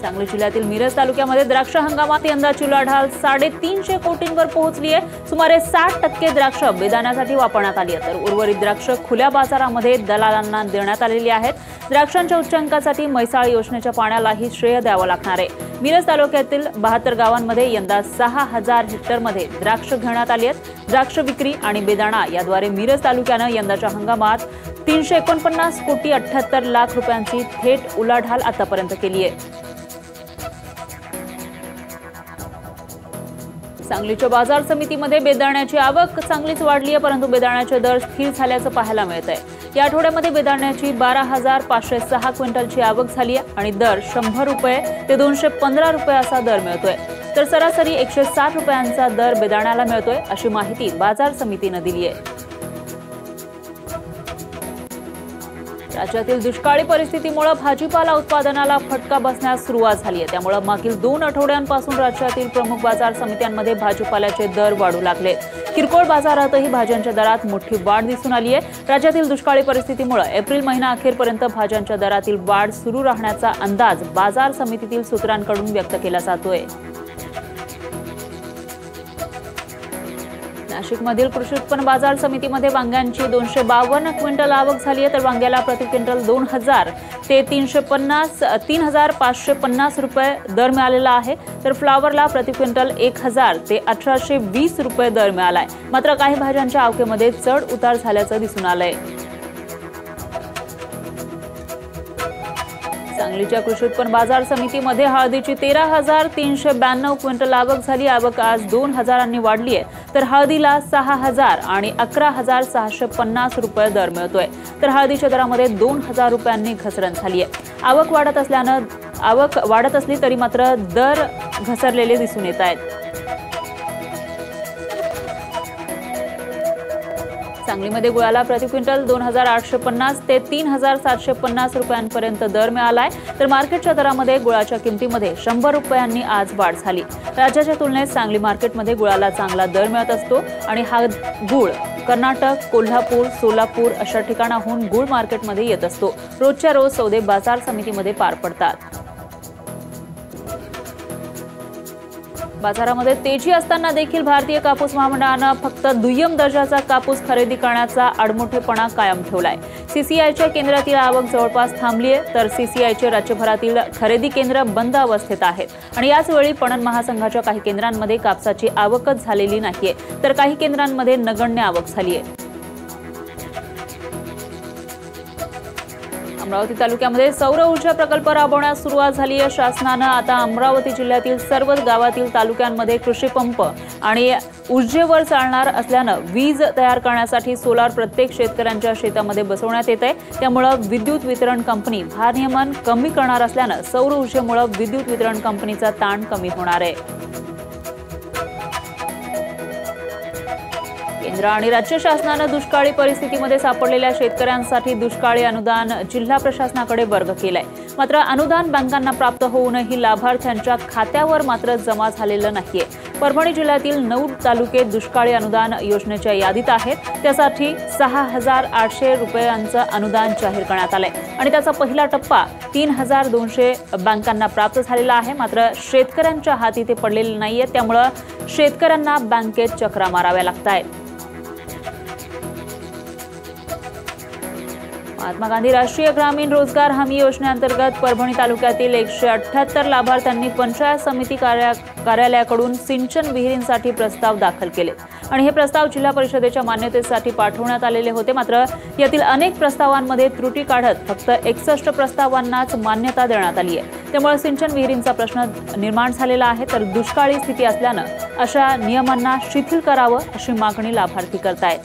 सांगली जिल्ह्यातील मिरज तालुक्यामध्ये द्राक्ष हंगामात यंदाची उलाढाल 350 कोटींवर पोहोचली आहे। सुमारे 60% द्राक्ष बेदाण्यासाठी वापरण्यात आली आहे, तर उर्वरित द्राक्ष खुल्या बाजारामध्ये दलालांना देण्यात आलेली आहेत। द्राक्षांच्या उच्चांकासाठी म्हैसाळ योजनेच्या पाण्यालाही श्रेय द्यावं लागणार आहे। मिरज तालुक्यातील 72 गावांमध्ये यंदा 6000 हेक्टरमध्ये द्राक्ष घेण्यात आली आहेत। द्राक्ष विक्री आणि बेदाणा याद्वारे मिरज तालुक्यानं यंदाच्या हंगामात 349 कोटी 78 लाख रुपयांची थेट उलाढाल आतापर्यंत केली आहे। सांगलीच्या बाजार समितीमध्ये बेदाण्याची आवक चांगलीच वाढली आहे, परंतु बेदाण्याचे दर स्थिर झाल्याचं पाहायला मिळत आहे। या आठवड्यामध्ये बेदाण्याची 12,506 क्विंटलची आवक झाली आहे आणि दर 100 रुपये ते 215 रुपये असा दर मिळतोय, तर सरासरी 160 रुपयांचा दर बेदाण्याला मिळतोय, अशी माहिती बाजार समितीने दिली आहे। राज्यातील दुष्काळी परिस्थितीमुळे भाजीपाला उत्पादनाला फटका बसण्यास सुरुवात झाली आहे। त्यामुळे मागील 2 आठवड्यांपासून राज्यातील प्रमुख बाजार समित्यांमध्ये भाजीपाल्याचे दर वाढू लागले। किरकोळ बाजारातही भाज्यांच्या दरात मोठी वाढ दिसून आली आहे। राज्यातील दुष्काळी परिस्थितीमुळे एप्रिल महिना अखेरपर्यंत भाज्यांच्या दरातील वाढ सुरू राहण्याचा अंदाज बाजार समितीतील सूत्रांकडून व्यक्त केला जातोय। नाशिकमधील कृषी उत्पन्न बाजार समितीमध्ये वांग्यांची 252 क्विंटल आवक झाली आहे, तर वांग्याला प्रति क्विंटल 2000 ते 3550 रुपये दर मिळालेला आहे, तर फ्लावरला प्रति क्विंटल 1000 ते 1820 रुपये दर मिळाला आहे। मात्र काही भाज्यांच्या आवकेमध्ये चढ उतार झाल्याचं दिसून आलंय। सांगलीच्या कृषी उत्पन्न बाजार समितीमध्ये हळदीची 13,392 क्विंटल आवक झाली। आवक आज 2000 वाढली आहे, तर हळदीला 6000 आणि 11,650 रुपये दर मिळतोय, तर हळदीच्या दरामध्ये 2000 रुपयांनी घसरण झाली आहे। आवक वाढत असली तरी मात्र दर घसरलेले दिसून येत आहेत। सांगलीमध्ये गुळाला प्रति क्विंटल 2850 ते 3750 रुपयांपर्यंत दर मिळालाय, तर मार्केटच्या दरामध्ये गुळाच्या किमतीमध्ये 100 रुपयांनी आज वाढ झाली। राज्याच्या तुलनेत सांगली मार्केटमध्ये गुळाला चांगला दर मिळत असतो आणि हा गुळ कर्नाटक, कोल्हापूर, सोलापूर अशा ठिकाणाहून गुळ मार्केटमध्ये येत असतो। रोजच्या रोज सौदे बाजार समितीमध्ये पार पडतात। बाजारामध्ये तेजी असताना देखील भारतीय कापूस महामंडळानं फक्त दुय्यम दर्जाचा कापूस खरेदी करण्याचा आडमुठेपणा कायम ठेवलाय। सीसीआयच्या केंद्रातील आवक जवळपास थांबली आहे, तर सीसीआयचे राज्यभरातील खरेदी केंद्र बंद अवस्थेत आहेत आणि याच वेळी पणन महासंघाच्या काही केंद्रांमध्ये कापसाची आवकच झालेली नाहीये, तर काही केंद्रांमध्ये नगण्य आवक झाली आहे। अमरावती तालुक्यामध्ये सौर ऊर्जा प्रकल्प राबवण्यास सुरुवात झाली आहे। शासनानं आता अमरावती जिल्ह्यातील सर्वच गावातील तालुक्यांमध्ये कृषी पंप आणि ऊर्जेवर चालणार असल्यानं वीज तयार करण्यासाठी सोलार प्रत्येक शेतकऱ्यांच्या शेतामध्ये बसवण्यात येत आहे। त्यामुळे विद्युत वितरण कंपनी भारनियमन कमी करणार असल्यानं सौर ऊर्जेमुळे विद्युत वितरण कंपनीचा ताण कमी होणार आहे। केंद्र आणि राज्य शासनानं दुष्काळी परिस्थितीमध्ये सापडलेल्या शेतकऱ्यांसाठी दुष्काळी अनुदान जिल्हा प्रशासनाकडे वर्ग केलंय। मात्र अनुदान बँकांना प्राप्त होऊनही लाभार्थ्यांच्या खात्यावर मात्र जमा झालेलं नाहीये। परभणी जिल्ह्यातील 9 तालुके दुष्काळी अनुदान योजनेच्या यादीत आहेत, त्यासाठी 6800 रुपयांचं अनुदान जाहीर करण्यात आलंय आणि त्याचा पहिला टप्पा 3200 बँकांना प्राप्त झालेला आहे। मात्र शेतकऱ्यांच्या हाती ते पडलेले नाहीये, त्यामुळे शेतकऱ्यांना बँकेत चक्रा माराव्या लागतायत। महात्मा गांधी राष्ट्रीय ग्रामीण रोजगार हमी योजनेअंतर्गत परभणी तालुक्यातील 178 लाभार्थ्यांनी पंचायत समिती कार्यालयाकडून सिंचन विहिरींसाठी प्रस्ताव दाखल केले आणि हे प्रस्ताव जिल्हा परिषदेच्या मान्यतेसाठी पाठवण्यात आलेले होते। मात्र यातील अनेक प्रस्तावांमध्ये त्रुटी काढत फक्त 61 प्रस्तावांनाच मान्यता देण्यात आली आहे। त्यामुळे सिंचन विहिरींचा प्रश्न निर्माण झालेला आहे, तर दुष्काळी स्थिती असल्यानं अशा नियमांना शिथिल करावं अशी मागणी लाभार्थी करतायत।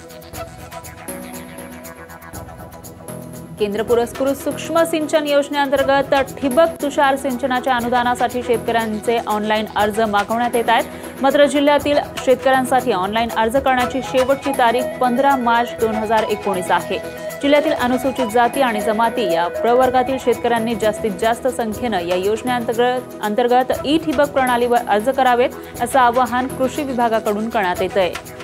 केंद्र पुरस्कृत सूक्ष्म सिंचन योजनेअंतर्गत ठिबक तुषार सिंचनाच्या अनुदानासाठी शेतकऱ्यांचे ऑनलाईन अर्ज मागवण्यात येत आहेत। मात्र जिल्ह्यातील शेतकऱ्यांसाठी ऑनलाईन अर्ज करण्याची शेवटची तारीख 15 मार्च 2019 आहे। जिल्ह्यातील अनुसूचित जाती आणि जमाती या प्रवर्गातील शेतकऱ्यांनी जास्तीत जास्त संख्येनं या योजनेअंतर्गत ई ठिबक प्रणालीवर अर्ज करावेत, असं आवाहन कृषी विभागाकडून करण्यात येत आहे।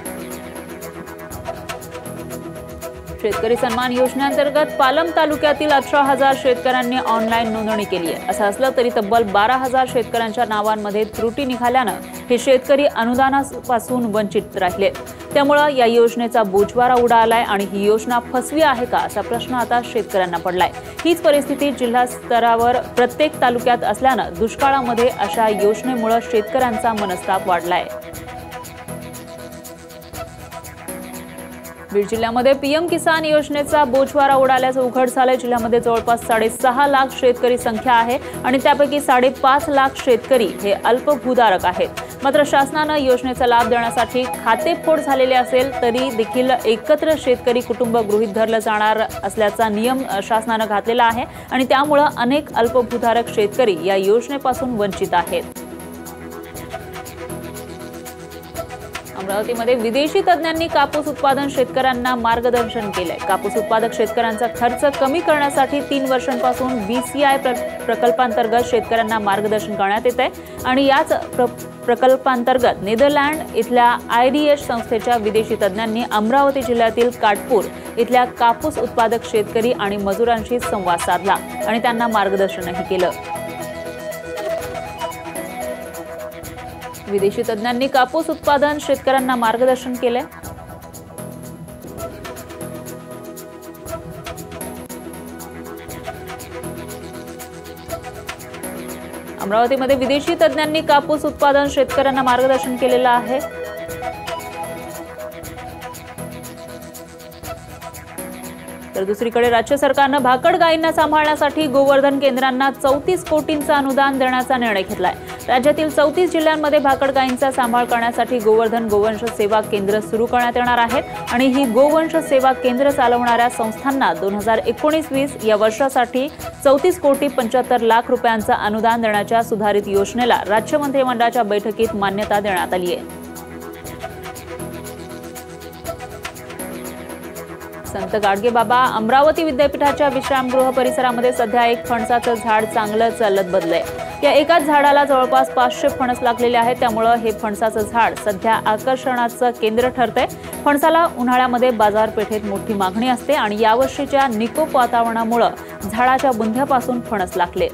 शेतकरी सन्मान योजनेअंतर्गत पालम तालुक्यातील 18,000 शेतकऱ्यांनी ऑनलाईन नोंदणी केली आहे। असं असलं तरी तब्बल 12,000 शेतकऱ्यांच्या नावांमध्ये त्रुटी निघाल्यानं हे शेतकरी अनुदानापासून वंचित राहिले। त्यामुळे या योजनेचा बोजवारा उडालाय आणि ही योजना फसवी आहे का असा प्रश्न आता शेतकऱ्यांना पडलाय। हीच परिस्थिती जिल्हा स्तरावर प्रत्येक तालुक्यात असल्यानं दुष्काळामध्ये अशा योजनेमुळे शेतकऱ्यांचा मनस्ताप वाढलाय। बीड जिल्ह्यामध्ये पीएम किसान योजनेचा बोजवारा उडाल्याचं उघड झालंय। जिल्ह्यामध्ये जवळपास 6.5 लाख शेतकरी संख्या आहे आणि त्यापैकी 5.5 लाख शेतकरी हे अल्पभूधारक आहेत। मात्र शासनानं योजनेचा लाभ देण्यासाठी खातेफोड झालेले असेल तरी देखील एकत्र शेतकरी कुटुंब गृहीत धरलं जाणार असल्याचा नियम शासनानं घातलेला आहे आणि त्यामुळे अनेक अल्पभूधारक शेतकरी या योजनेपासून वंचित आहेत। अमरावतीमध्ये विदेशी तज्ज्ञांनी कापूस उत्पादन शेतकऱ्यांना मार्गदर्शन केलंय। कापूस उत्पादक शेतकऱ्यांचा खर्च कमी करण्यासाठी 3 वर्षांपासून बीसीआय प्रकल्पांतर्गत शेतकऱ्यांना मार्गदर्शन करण्यात येत आहे आणि याच प्रकल्पांतर्गत नेदरलँड इथल्या IDH संस्थेच्या विदेशी तज्ज्ञांनी अमरावती जिल्ह्यातील काटपूर इथल्या कापूस उत्पादक शेतकरी आणि मजुरांशी संवाद साधला आणि त्यांना मार्गदर्शनही केलं। विदेशी तज्ज्ञांनी कापूस उत्पादन शेतकऱ्यांना मार्गदर्शन केले। अमरावतीमध्ये विदेशी तज्ज्ञांनी कापूस उत्पादन शेतकऱ्यांना मार्गदर्शन केलेलं आहे। तर दुसरीकडे राज्य सरकारनं भाकड गायींना सांभाळण्यासाठी गोवर्धन केंद्रांना 34 कोटींचं अनुदान देण्याचा निर्णय घेतलाय। राज्यातील 34 जिल्ह्यांमध्ये भाकड गायींचा सांभाळ करण्यासाठी गोवंश सेवा केंद्र सुरू करण्यात येणार आहेत आणि ही गोवंश सेवा केंद्र चालवणाऱ्या संस्थांना 2019-20 या वर्षासाठी 34 कोटी 75 लाख रुपयांचं अनुदान देण्याच्या सुधारित योजनेला राज्य मंत्रिमंडळाच्या बैठकीत मान्यता देण्यात आली आहे। संत गाडगेबाबा अमरावती विद्यापीठाच्या विश्रामगृह परिसरामध्ये सध्या एक फणसाचं झाड चांगलं चालत बदललंय। या एकाच झाडाला जवळपास 500 फणस लागलेले आहेत। त्यामुळे हे फणसाचं झाड सध्या आकर्षणाचं केंद्र ठरतंय। फणसाला उन्हाळ्यामध्ये बाजारपेठेत मोठी मागणी असते आणि यावर्षीच्या निकोप वातावरणामुळे झाडाच्या बुंध्यापासून फणस लागले।